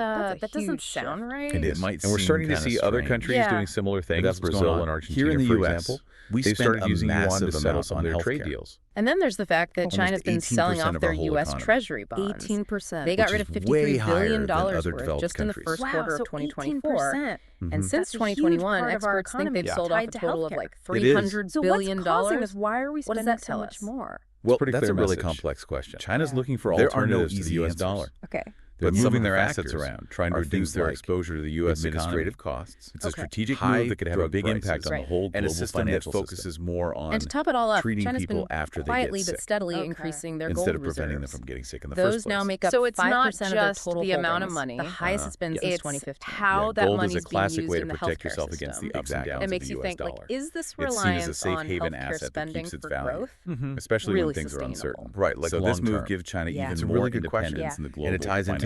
that doesn't huge sound shift. right. It might And we're seem starting to kinda see other strange. countries Yeah. doing similar things. That's what's Brazil going and on. Argentina, Here in the for US, example, we they've spend started a using yuan to massive settle amount some on of their trade healthcare. deals. And then there's the fact that Almost China's been selling 18% off of their our whole U.S. economy. Treasury bonds. 18%. They got Which rid of is $53 way higher billion than other worth developed just in the countries. first quarter of so 2024. 18%. And since That's a huge 2021, part of our experts think they've economy sold off a tied to total of healthcare. like It is. $300 So billion. what's causing this? Why are we What does spending that so tell much us? more? Well, Pretty that's clear a really message. complex question. China's looking for There are no alternatives to the easy U.S. answers. dollar. Okay. They're But some moving of the their assets factors around, trying to are reduce things their like exposure to the U.S. administrative economy. costs. It's a Okay. strategic high move that could have a drug big prices, impact on the Right. whole and a global system that financial focuses system. more on And to top it all up, treating China's people been after they quietly get but sick, steadily Okay. increasing their instead gold of preventing them reserves. from getting sick in the Those first place. now make up So it's 5% not of their just total the amount of holdings, money. the highest it's been since It's 2015. how that gold money's is a being classic used way in to the protect healthcare yourself against the system. ups and Exactly. downs It of makes the you U.S. think, like, dollar. is this It's seen as a reliance safe on haven healthcare asset that spending keeps its for value, growth? especially Really when things are sustainable. uncertain. Right, like so this move long-term. gives China Yeah. even It's a more really good question. independence in the global And it ties into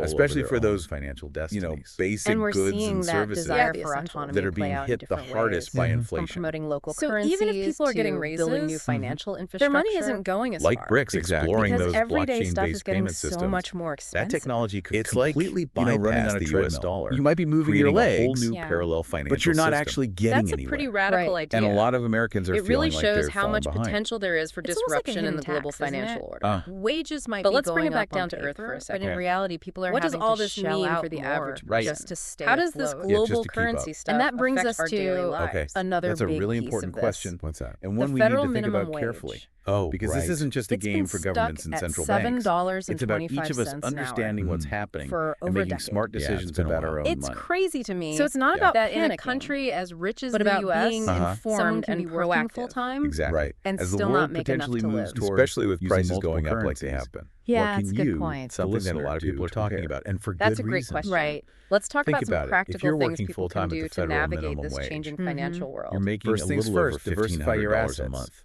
control, especially over for their own those financial destinies. basic And we're goods seeing and that services desire Yeah, for the essential. autonomy that are play being out in hit the different hardest ways. by From inflation. promoting local So currencies even if people are getting to building new raises, financial their infrastructure, money isn't going as Like far. BRICS, exploring because those everyday stuff is blockchain-based getting payment so systems. much more expensive. That technology could It's like, completely running bypass on a the US treadmill. dollar. You might be moving your creating a whole legs, new Yeah. parallel financial but you're not system. actually getting That's a anywhere. pretty radical Right. idea. And a lot of Americans are It really feeling like shows they're how falling much behind. potential there is for It's almost like a disruption in the hidden global tax, isn't financial it? order. Wages might But be let's bring going it back up on down to earth for paper, a but second. in reality, people are What does having all to this shell mean out for the more average Right. just to stay How does this afloat. Yeah, global just to keep currency up. stuff And that brings affect us our daily to lives? another That's a big really piece important of this. question. What's that? And The one we need federal to think minimum about wage. carefully. Oh, Because right. this isn't just a It's game been for stuck governments and at central banks. $7.25 It's about each of us an hour understanding what's Mhm. happening for and over a making decade. smart Yeah, it's decisions been a about while. our own It's money. crazy to me. So it's not Yeah. about that in a panicking, country as rich as but the about US, being Uh-huh. someone informed can and be working proactive. full time. Exactly. Right. and As the still world not make enough potentially to moves live. towards Especially with using prices multiple going up like currencies, they have been. Yeah, what that's can a good you, point. the Something that a listener, lot of do people are to talking prepare? about, and for That's good a great reason. question. Right. Let's talk Think about some about it. If practical you're things working people full-time can at do the to federal navigate minimum this wage, changing Mhm. financial world. You're making First a things little over first, diversify your $1,500 assets. a month.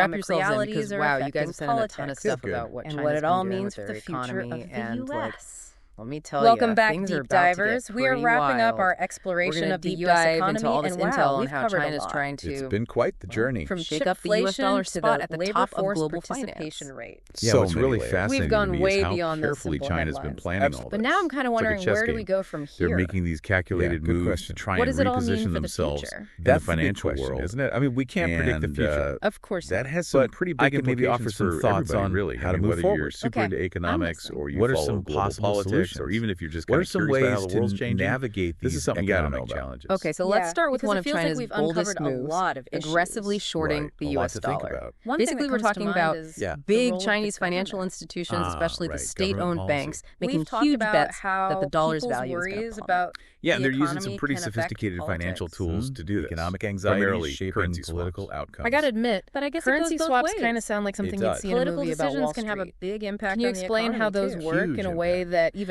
strap economic yourselves in realities because, are wow, you affecting guys have sent in a ton of politics stuff Good. about what and China's what it been all doing means with for their the future economy of the and like, U.S. let me tell Welcome you, back, things are deep about to get divers. We are pretty wrapping up wild. our We're exploration gonna of the deep U.S. dive economy, into all this and intel wow, on we've how covered China's a lot. trying It's to been quite the journey. From shake up the U.S. chipflation dollar to spot the at the labor top of force global participation finance. rate. Yeah, So what's many really layers. fascinating We've gone to me way is how beyond those carefully simple China's been headlines. planning all But this. now I'm kind of It's like a wondering, chess where do we game. go from They're here? making these calculated good moves question. to try What and does it all mean reposition for the themselves future? in the That's the big financial question, world, isn't it? I mean, we can't predict the And, future. Of course that not. has some But pretty I big can maybe offer implications some for thoughts everybody, on really. how I to mean, move whether you're forward. super Okay, into I'm economics listening. or you What are follow some global possible politics, or solutions? even if you're just What kind are of some curious about how ways the world's to changing, navigate this these is something you gotta know economic about. challenges? Okay, so let's start with because one it of feels like China's we've boldest uncovered a moves, lot of aggressively issues. shorting Right, the a lot U.S. to think dollar. about. One thing Basically, that we're comes to talking mind about is Yeah. the big role of the Chinese financial government. institutions, especially the right, state-owned government policy. banks, making We've talked huge about bets how that the dollar's people's value is going worries to plummet. about Yeah, the and they're using some economy pretty can affect sophisticated financial politics. tools to do this. Economic anxiety, primarily shaping currency political swaps. outcomes. I gotta admit, But I guess currency it goes both swaps ways. kind of sound like something you'd does. see in a Political movie about decisions Wall can have a Street. big impact Can you on the explain how economy, those too. work Huge in a way impact. that even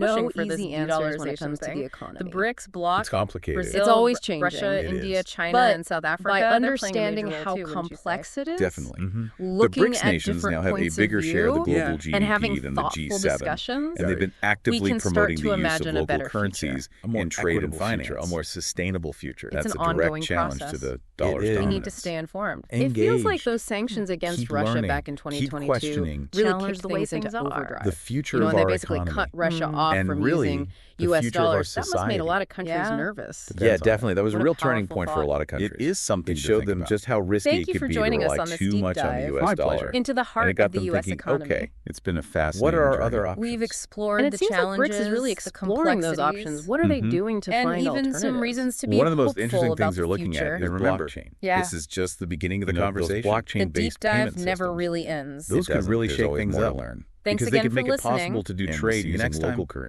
no for this easy answers when it de-dollarization comes to thing. the economy. The BRICS bloc, It's complicated. Brazil, It's always changing. Russia, It India, is. China, But and South Africa. by they're playing a understanding major role how too, wouldn't you say? complex it is, Definitely. Mm-hmm. The looking BRICS at nations different now have a points bigger of share of the view global GDP and having than the thoughtful G7. discussions, And they've been we actively can start promoting to the use imagine of a local better currencies A more in trade and equitable finance. future, a more sustainable future. It's That's an a direct ongoing challenge process. to the dollar's is. we dominance. need to stay informed. Engaged. It feels like those sanctions against Keep Russia learning. back in Keep 2022 questioning. really Challenge kicked the way things into things are. overdrive. The future You know, of and they our basically economy. cut Russia off And from really, using the U.S. future of our dollars. That must have made a society. lot of countries Yeah. nervous. Yeah, Depends on definitely. That was a What a real turning powerful point for a thought. lot of countries. It is something It to showed think them about. just how risky Thank it you could for be to joining us rely on this too deep much on the dive. U.S. My dollar. pleasure. Into the And heart it got of the them U.S. thinking, economy. okay, it's been a fascinating What are our journey. other options? We've explored And it the seems like challenges, BRICS is really the exploring those options. complexities, What are they Mhm. doing to and find even alternatives? some reasons to be One of the most hopeful interesting about things they're the looking future. at is Remember, blockchain. Yeah. This is just the beginning of the You know, those conversation. The blockchain-based deep dive payment never systems. really ends. It Those could doesn't. really There's shake always things more to up. learn. Thanks Because they again could for make it listening. possible to do And trade using next time. local currency.